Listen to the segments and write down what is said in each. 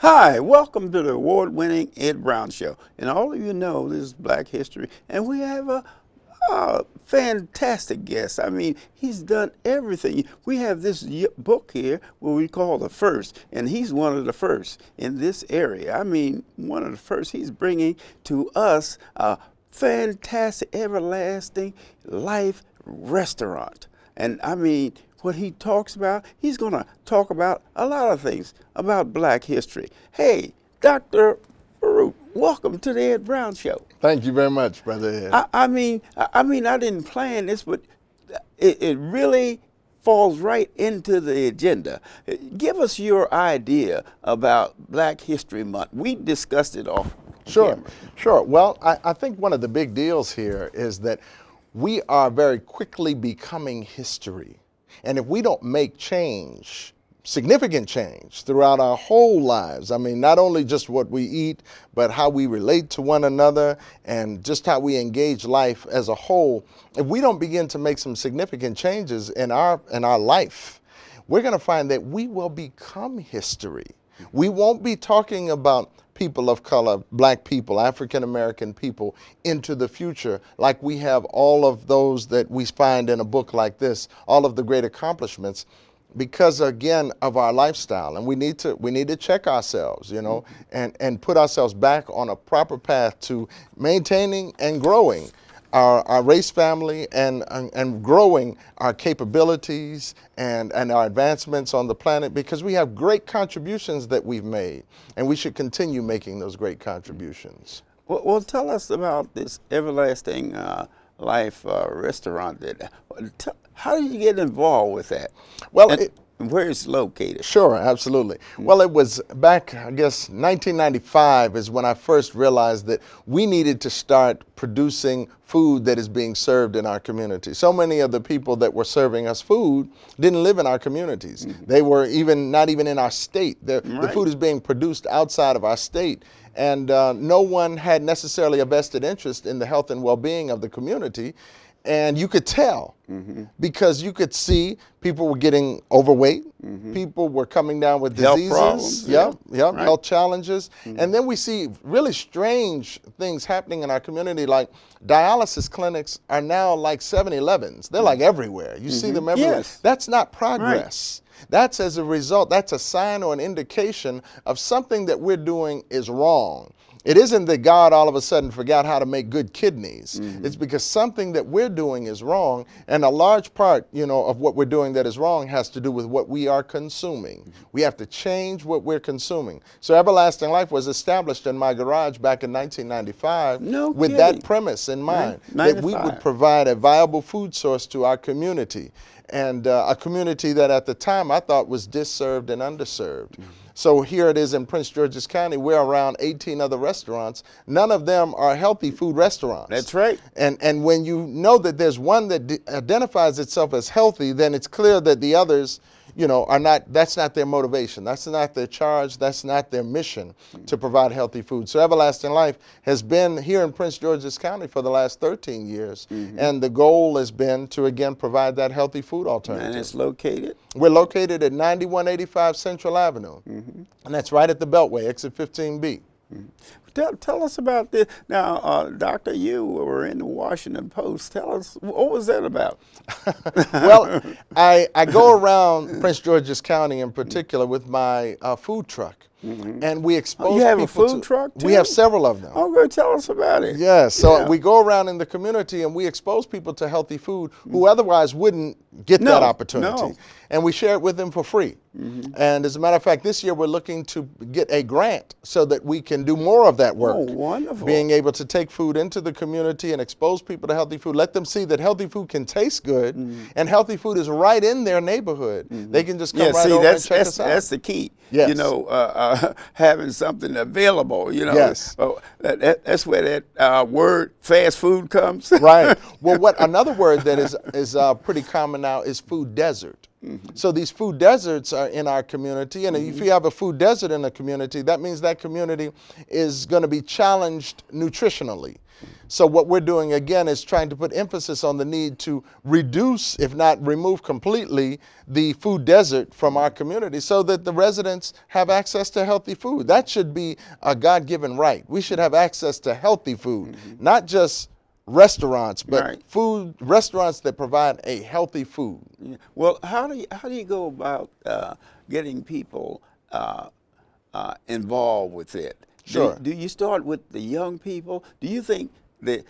Hi, welcome to the award-winning Ed Brown Show. And all of you know this is Black History, and we have a fantastic guest. I mean, he's done everything. We have this book here, what we call the first, and he's one of the first in this area. I mean, one of the first. He's bringing to us a fantastic, everlasting life restaurant. And I mean, what he talks about, he's going to talk about a lot of things about Black history. Hey, Dr. Farouk, welcome to the Ed Brown Show. Thank you very much, Brother Ed. I mean, I didn't plan this, but it really falls right into the agenda. Give us your idea about Black History Month. We discussed it off camera. Sure. Well, I think one of the big deals here is that we are very quickly becoming history. And if we don't make change, significant change throughout our whole lives, I mean, not only just what we eat, but how we relate to one another and just how we engage life as a whole, if we don't begin to make some significant changes in our life, we're going to find that we will become history. We won't be talking about people of color, Black people, African American people into the future like we have all of those that we find in a book like this, all of the great accomplishments, because again of our lifestyle. And we need to check ourselves, you know, and put ourselves back on a proper path to maintaining and growing our race family and growing our capabilities and our advancements on the planet, because we have great contributions that we've made and we should continue making those great contributions. Well, tell us about this Everlasting Life restaurant. How did you get involved with that? Well, where it's located? Sure, absolutely. Well, it was back, I guess, 1995 is when I first realized that we needed to start producing food that is being served in our community. So many of the people that were serving us food didn't live in our communities. They were not even in our state. The food is being produced outside of our state. And no one had necessarily a vested interest in the health and well-being of the community. And you could tell because you could see people were getting overweight, people were coming down with diseases, health challenges. And then we see really strange things happening in our community, like dialysis clinics are now like 7-Elevens. They're like everywhere. You see them everywhere. Yes. That's not progress. That's as a result, that's a sign or an indication of something that we're doing is wrong. It isn't that God all of a sudden forgot how to make good kidneys. It's because something that we're doing is wrong, and a large part, you know, of what we're doing that is wrong has to do with what we are consuming. We have to change what we're consuming. So Everlasting Life was established in my garage back in 1995 with that premise in mind, that we would provide a viable food source to our community, and a community that at the time I thought was disserved and underserved. So here it is in Prince George's County. We're around 18 other restaurants. None of them are healthy food restaurants. That's right. And when you know that there's one that identifies itself as healthy, then it's clear that the others, you know, are not, that's not their motivation. That's not their charge. That's not their mission to provide healthy food. So Everlasting Life has been here in Prince George's County for the last 13 years. And the goal has been to, again, provide that healthy food alternative. And it's located? We're located at 9185 Central Avenue. And that's right at the Beltway, exit 15B. Tell us about this. Now, Doctor, you were in the Washington Post. Tell us, what was that about? Well, I go around Prince George's County in particular with my food truck. And we expose people. You have a food truck too? We have several of them. Oh, good. Tell us about it. Yeah, so we go around in the community and we expose people to healthy food who otherwise wouldn't get that opportunity. And we share it with them for free. And as a matter of fact, this year we're looking to get a grant so that we can do more of that work. Oh, wonderful. Being able to take food into the community and expose people to healthy food. Let them see that healthy food can taste good and healthy food is right in their neighborhood. They can just come right over and check us out. That's the key. Yes. You know, having something available, you know. Yes. That's where that word fast food comes. Right. Well, another word that is pretty common now is food desert. So these food deserts are in our community, and if you have a food desert in a community, that means that community is going to be challenged nutritionally. So what we're doing again is trying to put emphasis on the need to reduce, if not remove completely, the food desert from our community so that the residents have access to healthy food. That should be a God-given right. We should have access to healthy food, not just restaurants, but restaurants that provide a healthy food. Yeah. Well, how do you go about getting people involved with it? Sure. Do you start with the young people? Do you think that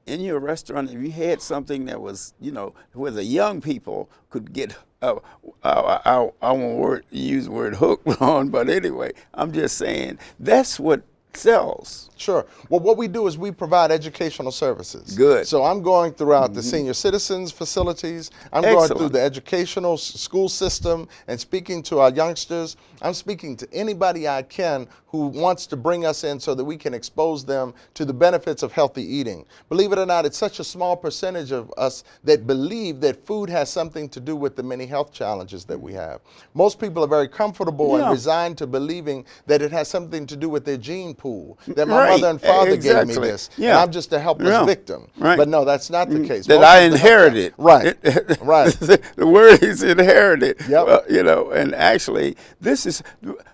in your restaurant, if you had something that was, where the young people could get, I won't use the word hooked on, but anyway, I'm just saying that's what sells. Sure. Well, what we do is we provide educational services. Good. So I'm going throughout the senior citizens facilities. I'm going through the educational school system and speaking to our youngsters. I'm speaking to anybody I can who wants to bring us in so that we can expose them to the benefits of healthy eating. Believe it or not, it's such a small percentage of us that believe that food has something to do with the many health challenges that we have. Most people are very comfortable and resigned to believing that it has something to do with their gene pool, that my mother and father gave me this, and I'm just a helpless victim. But no, that's not the case. That I inherited. Right, right. The word is inherited. Yep. And actually, this is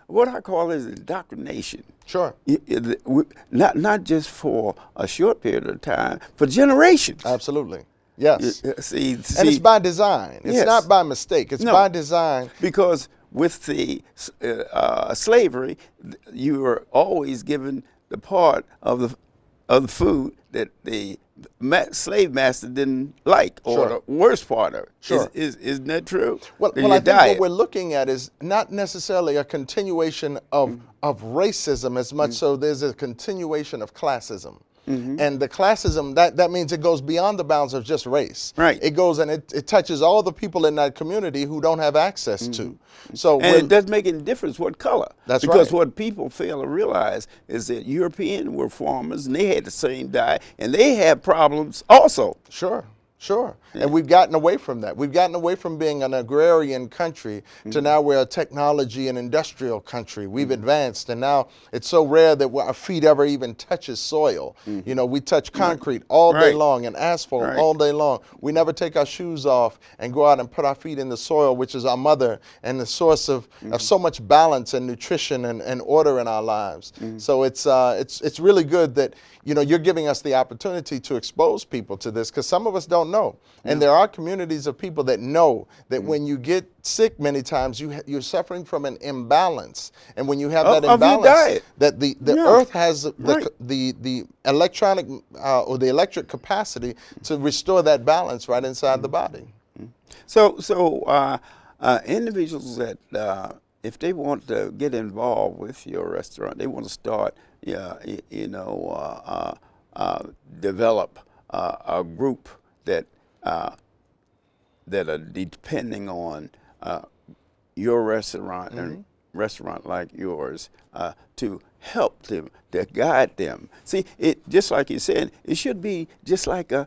what I call is indoctrination. Sure. Not just for a short period of time, for generations. Absolutely. Yes. See, and it's by design. It's not by mistake. It's by design. Because with the slavery, you were always given the part of the food that the slave master didn't like, or the worst part of it. Sure. Isn't that true? Well, I think what we're looking at is not necessarily a continuation of racism as much so there's a continuation of classism. And the classism, that means it goes beyond the bounds of just race. Right. It goes and it touches all the people in that community who don't have access to. So and it doesn't make any difference what color. That's because right. what people fail to realize is that Europeans were farmers and they had the same diet and they had problems also. Sure. Sure. And we've gotten away from that. We've gotten away from being an agrarian country to now we're a technology and industrial country. We've advanced, and now it's so rare that our feet ever even touches soil. You know, we touch concrete all day long and asphalt all day long. We never take our shoes off and go out and put our feet in the soil, which is our mother and the source of so much balance and nutrition and order in our lives. So it's really good that, you know, you're giving us the opportunity to expose people to this, because some of us don't know. And there are communities of people that know that when you get sick many times, you're suffering from an imbalance. And when you have that imbalance, that the earth has the electronic or the electric capacity to restore that balance right inside the body. So individuals that if they want to get involved with your restaurant, they want to start, develop a group that are depending on your restaurant and restaurant like yours to help them, to guide them. See, it just like you said, it should be just like a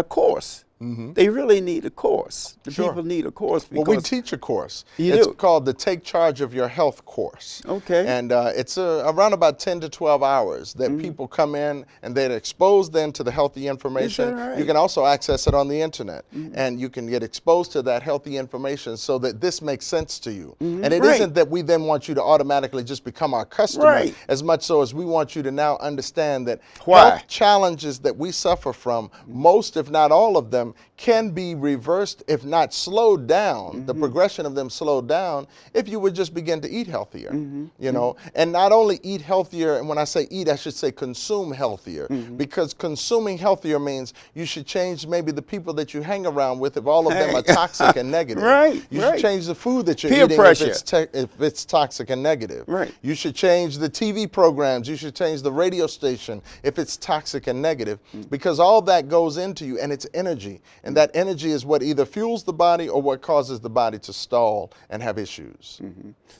course. They really need a course. The people need a course. Because we teach a course. It's called the Take Charge of Your Health course. Okay. And it's around about 10 to 12 hours that people come in and they're exposed then to the healthy information. Is that right? You can also access it on the internet. And you can get exposed to that healthy information so that this makes sense to you. And it isn't that we then want you to automatically just become our customer, as much so as we want you to now understand that health challenges that we suffer from, most if not all of them, can be reversed, if not slowed down, the progression of them slowed down, if you would just begin to eat healthier, you know, and not only eat healthier, and when I say eat, I should say consume healthier, because consuming healthier means you should change maybe the people that you hang around with if all of them are toxic and negative. You should change the food that you're eating if it's toxic and negative. You should change the TV programs, you should change the radio station if it's toxic and negative, because all that goes into you, and it's energy. And that energy is what either fuels the body or what causes the body to stall and have issues.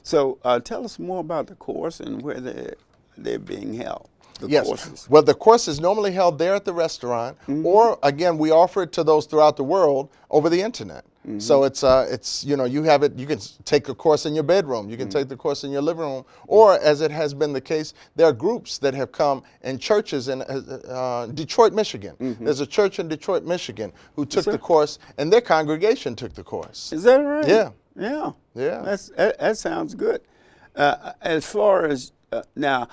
So tell us more about the course and where they're being held. Courses. Well, the course is normally held there at the restaurant, or again, we offer it to those throughout the world over the internet. So it's you have it. You can take a course in your bedroom. You can take the course in your living room, or as it has been the case, there are groups that have come in churches in Detroit, Michigan. There's a church in Detroit, Michigan, who took the course, and their congregation took the course. Is that right? Yeah. Yeah. Yeah. That sounds good. As far as now,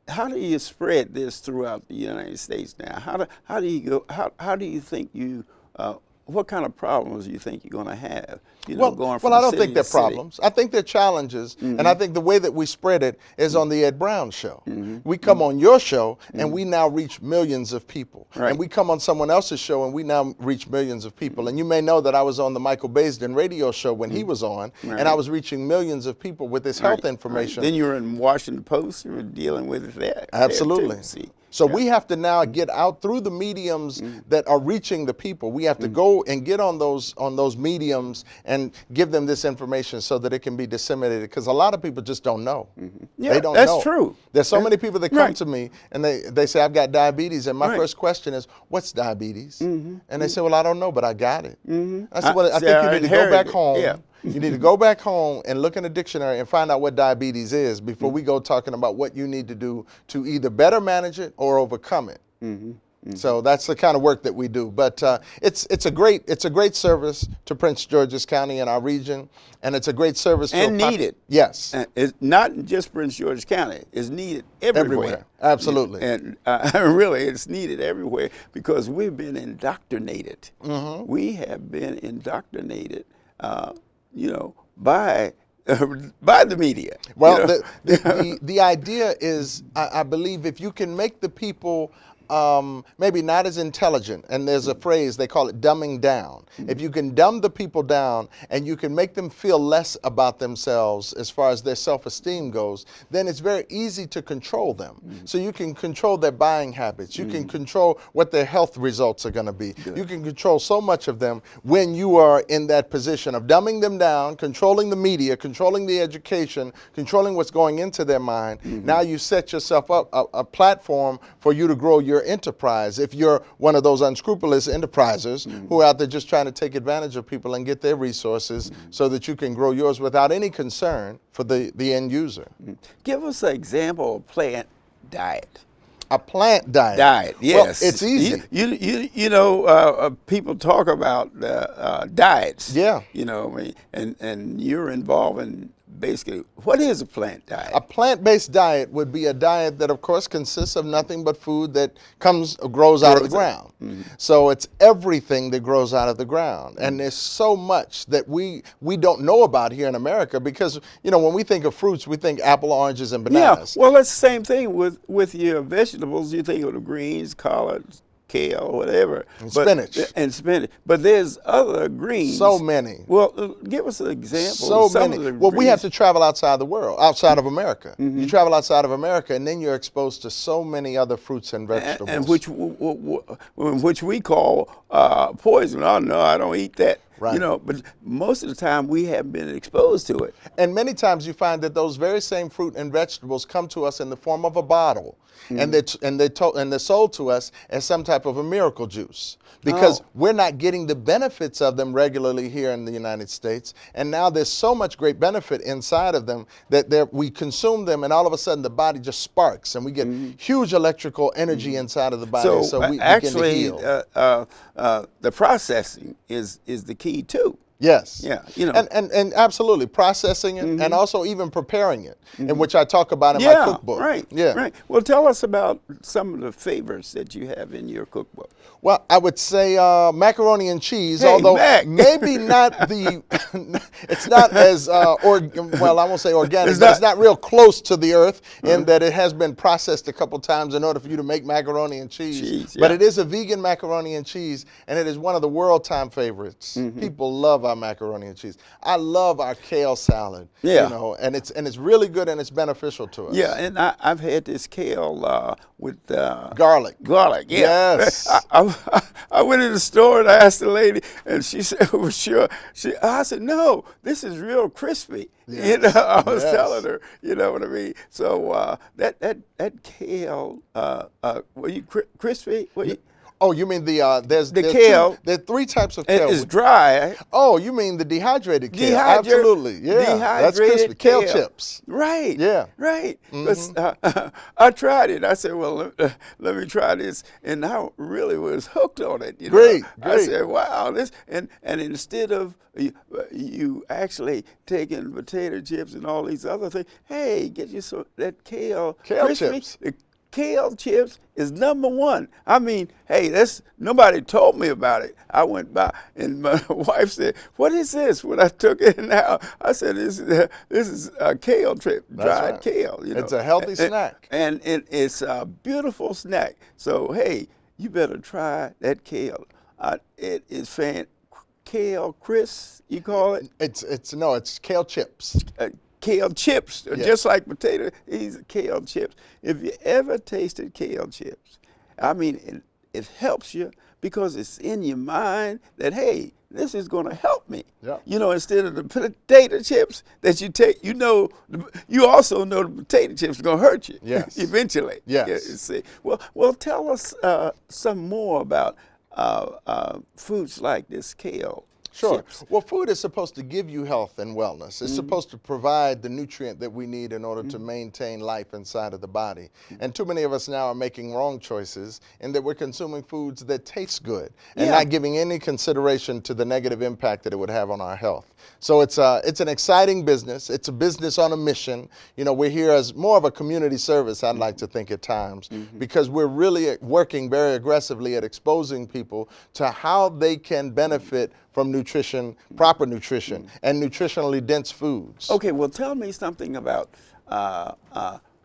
how do you spread this throughout the United States now? How do you go? How do you think you? What kind of problems do you think you're going to have? Going from I don't city think they're to city? problems. I think they're challenges, and I think the way that we spread it is on the Ed Brown Show. We come on your show, and we now reach millions of people. Right. And we come on someone else's show, and we now reach millions of people. And you may know that I was on the Michael Baisden radio show when he was on, and I was reaching millions of people with this health information. Then you were in Washington Post. You were dealing with it there. Absolutely. There too, see? So we have to now get out through the mediums that are reaching the people. We have to go and get on those mediums and give them this information so that it can be disseminated, because a lot of people just don't know. Yeah, they don't that's know. true. There's so many people that come Right. to me and they say, I've got diabetes, and my Right. first question is, what's diabetes? And they say, well, I don't know, but I got it. I said, well, I See, think I you need to go back inherited it. home. Yeah. You need to go back home and look in the dictionary and find out what diabetes is before we go talking about what you need to do to either better manage it or overcome it. So that's the kind of work that we do. But it's a great service to Prince George's County and our region, and it's a great service And needed. Yes, It's not just Prince George's County. It's needed everywhere. Absolutely. And really, it's needed everywhere because we've been indoctrinated. We have been indoctrinated, by the media. Well, the idea is, I believe, if you can make the people maybe not as intelligent, and there's a phrase, they call it dumbing down. If you can dumb the people down and you can make them feel less about themselves as far as their self-esteem goes, then it's very easy to control them. So you can control their buying habits. You can control what their health results are going to be. You can control so much of them when you are in that position of dumbing them down, controlling the media, controlling the education, controlling what's going into their mind. Now you set yourself up a platform for you to grow your enterprise. If you're one of those unscrupulous enterprisers who are out there just trying to take advantage of people and get their resources so that you can grow yours without any concern for the end user. Give us an example of plant diet. A plant diet. Diet, yes. Well, it's easy. People talk about diets. Yeah. And you're involved in basically, what is a plant diet? A plant-based diet would be a diet that, of course, consists of nothing but food that grows out of the ground. So it's everything that grows out of the ground. And there's so much that we don't know about here in America because, when we think of fruits, we think apple, oranges, and bananas. Yeah, well, that's the same thing with your vegetables. You think of the greens, collards, kale, whatever. And spinach. And spinach. But there's other greens. So many. Well, give us an example. So of some many. Of the Well, we greens. have to travel outside the world, outside of America. You travel outside of America, and then you're exposed to so many other fruits and vegetables. And which we call poison. Oh, no, I don't eat that. Right. But most of the time we haven't been exposed to it. And many times you find that those very same fruit and vegetables come to us in the form of a bottle, and they're sold to us as some type of a miracle juice because we're not getting the benefits of them regularly here in the United States. And now there's so much great benefit inside of them that we consume them, and all of a sudden the body just sparks, and we get huge electrical energy inside of the body. So we actually, begin to heal. the processing is the key too. Yes. Yeah. And absolutely processing it and also even preparing it, in which I talk about in my cookbook. Right. Yeah. Right. Well, tell us about some of the favorites that you have in your cookbook. Well, I would say macaroni and cheese, Hey, although Mac. maybe not it's not as, I won't say organic, but it's not real close to the earth in that it has been processed a couple times in order for you to make macaroni and cheese. But it is a vegan macaroni and cheese, and it is one of the world time favorites. People love our macaroni and cheese. I love our kale salad. Yeah. And it's really good and it's beneficial to us. Yeah, and I've had this kale with Garlic. Garlic, yeah. Yes. I went in the store and I asked the lady, and she said, "Well, sure." I said, "No, this is real crispy." Yes. I was Yes. telling her, you know what I mean. So that kale, were you crispy? Oh, you mean The kale. There are three types of It kale. is dry. Oh, you mean the dehydrated kale? Dehydrated, Absolutely, yeah. That's crispy. dehydrated Kale chips. Right. Yeah. Right. 'Cause, I tried it. I said, well, let me try this, and I really was hooked on it. You know? Great, I great. said, wow, this, and instead of you actually taking potato chips and all these other things, hey, get you some that kale crispy. Chips. The kale chips is #1. I mean, hey, that's nobody told me about it. I went by, and my wife said, "What is this?" When I took it out, I said, "This is a kale chip, dried right. kale." You know, It's a healthy snack, and it's a beautiful snack. So hey, you better try that kale. It is kale crisp, you call it? It's kale chips. Kale chips, Yes. just like potato. These are kale chips. If you ever tasted kale chips, I mean, it helps you because it's in your mind that, hey, this is going to help me. Yeah. You know, instead of the potato chips that you take, you know, you also know the potato chips are going to hurt you. Yes. Eventually. Yes. Yeah, you see. Well, tell us some more about foods like this kale. Sure. Chips. Well, food is supposed to give you health and wellness. It's supposed to provide the nutrient that we need in order to maintain life inside of the body. And too many of us now are making wrong choices in that we're consuming foods that taste good and not giving any consideration to the negative impact that it would have on our health. So it's an exciting business. It's a business on a mission. You know, we're here as more of a community service, I'd like to think at times, because we're really working very aggressively at exposing people to how they can benefit from nutrition, proper nutrition, and nutritionally dense foods. Okay, well, tell me something about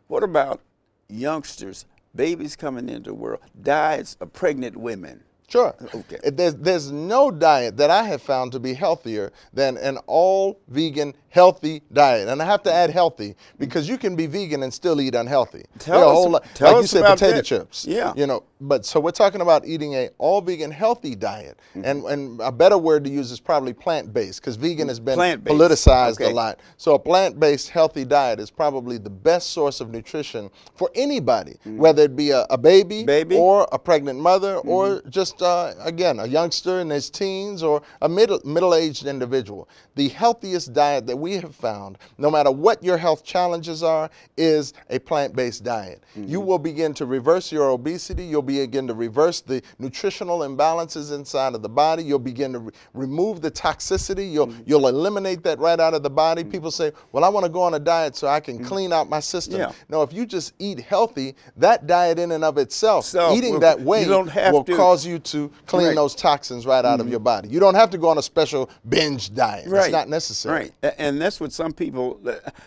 what about youngsters, babies coming into the world, diets of pregnant women? Sure. Okay. There's no diet that I have found to be healthier than an all vegan healthy diet. And I have to add healthy because you can be vegan and still eat unhealthy. Tell like us you said, about potato that. chips. Yeah. You know, but so we're talking about eating a all vegan healthy diet. And a better word to use is probably plant-based because vegan has been Plant-based. politicized Okay. a lot. So a plant-based healthy diet is probably the best source of nutrition for anybody, whether it be a baby or a pregnant mother or just, again, a youngster in his teens or a middle-aged individual. The healthiest diet that we have found, no matter what your health challenges are, is a plant-based diet. You will begin to reverse your obesity. You'll begin to reverse the nutritional imbalances inside of the body. You'll begin to remove the toxicity. You'll eliminate that right out of the body. People say, well, I want to go on a diet so I can clean out my system. Yeah. No, if you just eat healthy, that diet in and of itself, eating that way you don't have will to cause you to clean those toxins right out of your body. You don't have to go on a special binge diet. It's not necessary. Right, and that's what some people,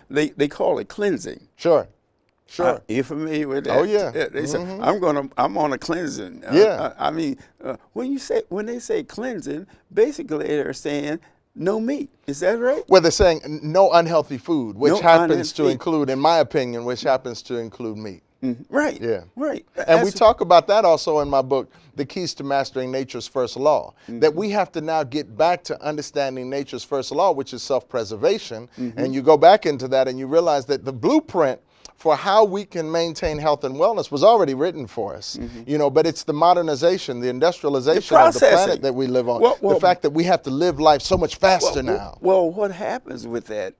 they call it cleansing. Sure. Sure. You familiar with that? Oh, yeah. They say, I'm on a cleansing. Yeah. I mean, when they say cleansing, basically they're saying no meat. Is that right? Well, they're saying no unhealthy food, which No happens to unhealthy. include, in my opinion, which happens to include meat. Right. Yeah. Right. And we talk about that also in my book, The Keys to Mastering Nature's First Law, that we have to now get back to understanding nature's first law, which is self-preservation. And you go back into that and you realize that the blueprint for how we can maintain health and wellness was already written for us, you know, but it's the modernization, the industrialization of the planet that we live on, the fact that we have to live life so much faster now. Well, what happens with that,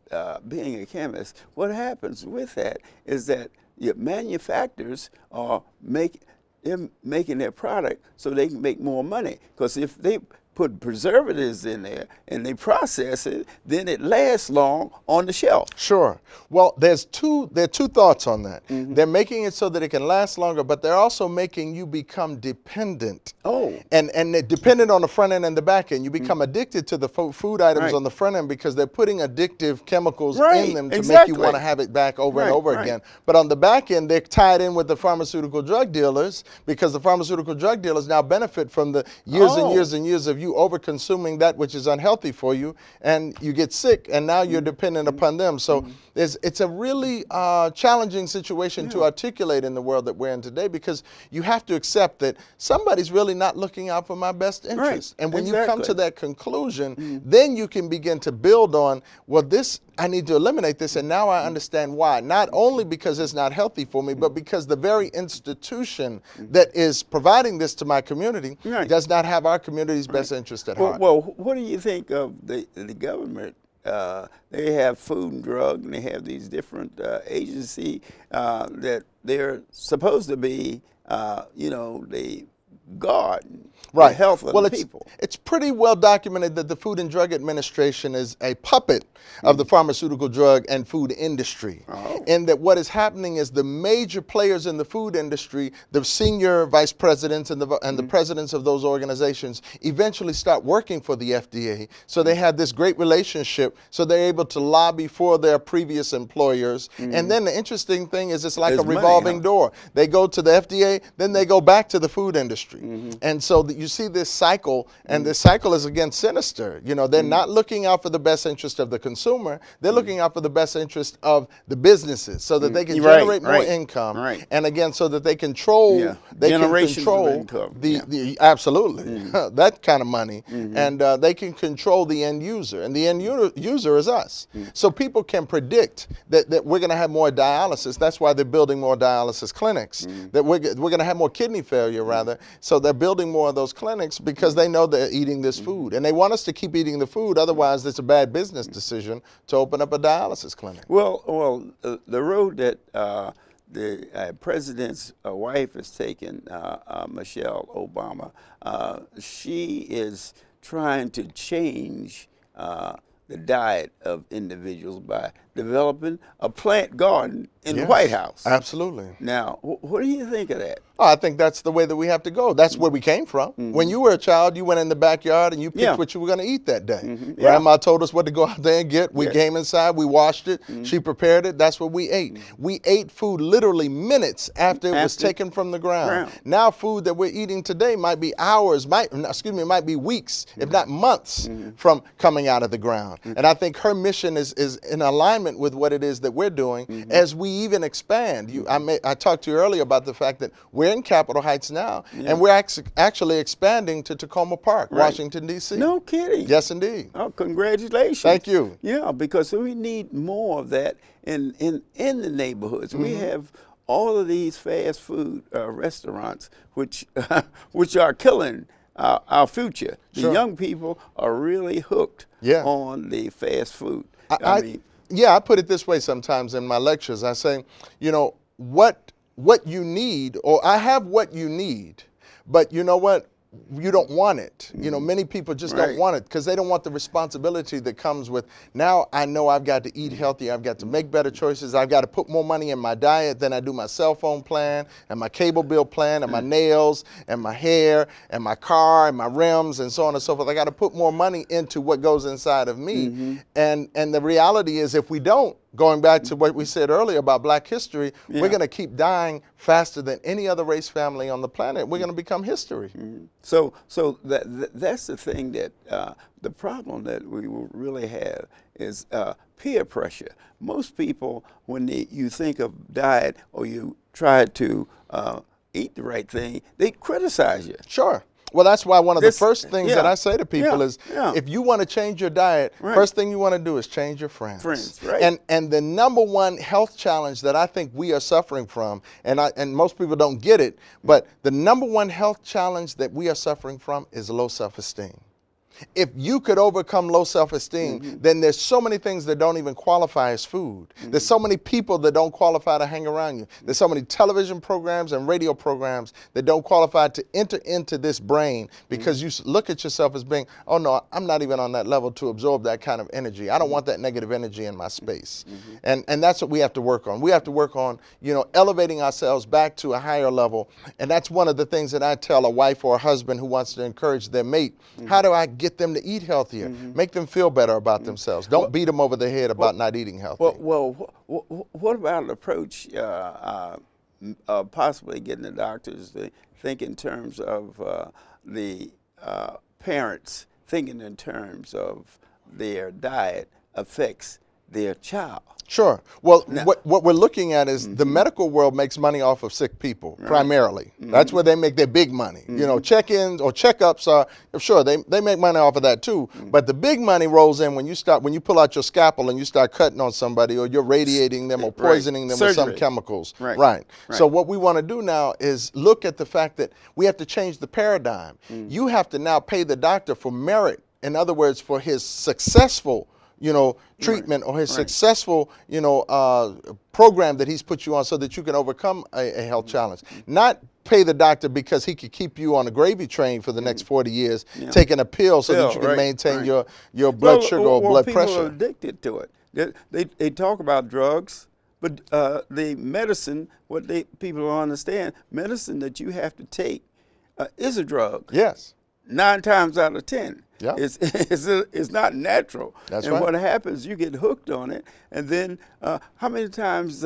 being a chemist, what happens with that is that your manufacturers are making their product so they can make more money. Because if they put preservatives in there and they process it, then it lasts long on the shelf. Sure. Well, there are two thoughts on that. They're making it so that it can last longer, but they're also making you become dependent. Oh. And they're dependent on the front end and the back end. You become addicted to the food items on the front end because they're putting addictive chemicals in them to make you want to have it back over and over again. But on the back end, they're tied in with the pharmaceutical drug dealers because the pharmaceutical drug dealers now benefit from the years and years and years of you you over consuming that which is unhealthy for you, and you get sick, and now you're dependent upon them. So it's a really challenging situation to articulate in the world that we're in today, because you have to accept that somebody's really not looking out for my best interest. And when you come to that conclusion, then you can begin to build on, well, this, I need to eliminate this, and now I understand why. Not only because it's not healthy for me, but because the very institution that is providing this to my community does not have our community's best interest at heart. Well, what do you think of the government? They have Food and Drug, and they have these different agencies that they're supposed to be, you know, they guard the health of the people. It's pretty well documented that the Food and Drug Administration is a puppet of the pharmaceutical, drug, and food industry. And that what is happening is the major players in the food industry, the senior vice presidents and the presidents of those organizations, eventually start working for the FDA. So they have this great relationship, so they're able to lobby for their previous employers. And then the interesting thing is, it's like a revolving door. They go to the FDA, then they go back to the food industry. And so that you see this cycle, and this cycle is, again, sinister. You know, they're not looking out for the best interest of the consumer. They're looking out for the best interest of the businesses, so that they can generate more income. And again, so that they control, they can control absolutely that kind of money, and they can control the end user, and the end user is us. So people can predict that we're going to have more dialysis. That's why they're building more dialysis clinics. That we're going to have more kidney failure, rather. So they're building more of those clinics because they know they're eating this food, and they want us to keep eating the food. Otherwise, it's a bad business decision to open up a dialysis clinic. Well, the road that the president's wife has taken, Michelle Obama, she is trying to change the diet of individuals by developing a plant garden in the White House. Absolutely. Now, what do you think of that? Oh, I think that's the way that we have to go. That's where we came from. When you were a child, you went in the backyard and you picked what you were going to eat that day. Grandma told us what to go out there and get. We came inside, we washed it, she prepared it, that's what we ate. We ate food literally minutes after it was taken from the ground. Now food that we're eating today might be hours, might be weeks, if not months from coming out of the ground. And I think her mission is in alignment with what it is that we're doing as we even expand. I talked to you earlier about the fact that we're in Capitol Heights now, and we're actually expanding to Tacoma Park, Washington, D.C. No kidding. Yes, indeed. Oh, congratulations. Thank you. Yeah, because we need more of that in the neighborhoods. We have all of these fast food restaurants, which are killing our future. The young people are really hooked on the fast food. I put it this way sometimes in my lectures. I say, you know, what you need, or I have what you need, but you know what? You don't want it. You know, many people just don't want it because they don't want the responsibility that comes with, now I know I've got to eat healthy, I've got to make better choices, I've got to put more money in my diet than I do my cell phone plan and my cable bill plan and my nails and my hair and my car and my rims and so on and so forth. I got to put more money into what goes inside of me. And the reality is, if we don't, going back to what we said earlier about Black history, we're going to keep dying faster than any other race family on the planet. We're going to become history. So that's the thing, that the problem that we will really have is peer pressure. Most people, when you think of diet or you try to eat the right thing, they criticize you. Sure. Well, that's why one of the first things that I say to people is, if you want to change your diet, first thing you want to do is change your friends. And the number one health challenge that I think we are suffering from, and most people don't get it, but the number one health challenge that we are suffering from is low self-esteem. If you could overcome low self-esteem, then there's so many things that don't even qualify as food. There's so many people that don't qualify to hang around you. There's so many television programs and radio programs that don't qualify to enter into this brain, because you look at yourself as being, oh no, I'm not even on that level to absorb that kind of energy. I don't want that negative energy in my space. And that's what we have to work on. We have to work on, you know, elevating ourselves back to a higher level. And that's one of the things that I tell a wife or a husband who wants to encourage their mate. How do I get them to eat healthier, make them feel better about themselves? Don't beat them over the head about not eating healthy. What about an approach, possibly getting the doctors to think in terms of the parents thinking in terms of their diet affects their child. Sure. Well, Now, what we're looking at is the medical world makes money off of sick people, primarily. That's where they make their big money. You know, check-ins or checkups are, sure, they make money off of that too. But the big money rolls in when you pull out your scalpel and you start cutting on somebody, or you're radiating them or poisoning them with some chemicals. Right. So what we want to do now is look at the fact that we have to change the paradigm. You have to now pay the doctor for merit. In other words, for his successful treatment or his successful, program that he's put you on so that you can overcome a health challenge. Not pay the doctor because he could keep you on a gravy train for the next 40 years, taking a pill so that you can maintain your blood sugar or blood pressure. People are addicted to it. They talk about drugs, but the medicine, people don't understand, medicine that you have to take is a drug. Yes. 9 times out of 10. Yeah. It's not natural. That's and right. what happens, you get hooked on it, and then how many times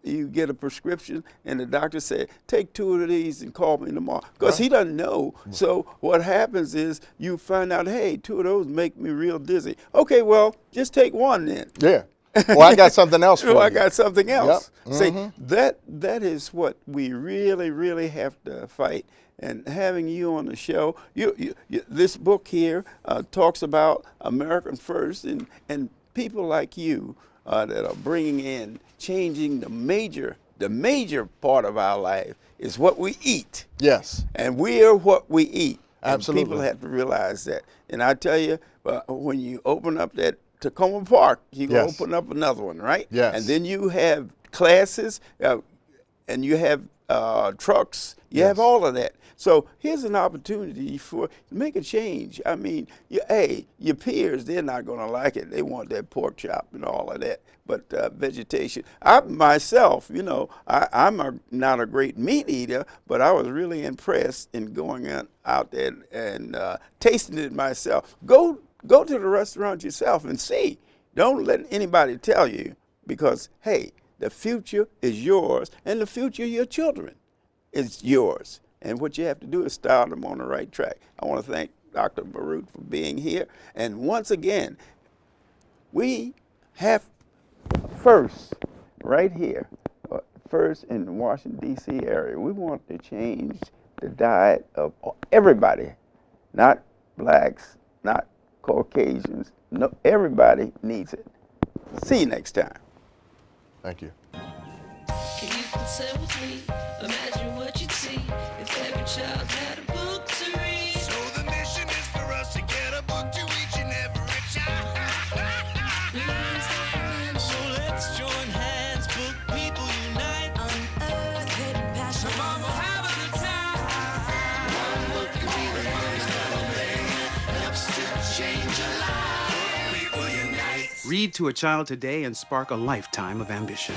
you get a prescription and the doctor said, take 2 of these and call me tomorrow, because he doesn't know. So what happens is you find out, hey, 2 of those make me real dizzy. Okay, well, just take 1 then. Yeah. Well, I got something else for you. I got something else. Yep. See, that is what we really, really have to fight. And having you on the show, this book here talks about American First, and people like you that are bringing in, changing the major part of our life is what we eat. Yes. And we are what we eat. Absolutely. And people have to realize that. And I tell you, when you open up that Tacoma Park, you can open up another one, right? Yes. And then you have classes, and you have trucks. You have all of that. So here's an opportunity to make a change. I mean, your peers, they're not going to like it. They want that pork chop and all of that. But vegetation. I myself, I'm not a great meat eater, but I was really impressed in going out there and tasting it myself. Go to the restaurant yourself and see. Don't let anybody tell you, because, hey, the future is yours, and the future of your children is yours. And what you have to do is start them on the right track. I want to thank Dr. Baruch for being here. And once again, we have First right here, First in the Washington, D.C. area. We want to change the diet of everybody, not blacks, not Caucasians. No, everybody needs it. See you next time. Thank you. Can you consent with me? Imagine what you'd see if every child had a book to read. So the mission is for us to get a book to each and every child. So let's join hands, book people unite. Unearth hidden passion. Come on, we'll have a good time. One book can be the first thing that helps to change a life. Book people unite. Read to a child today and spark a lifetime of ambition.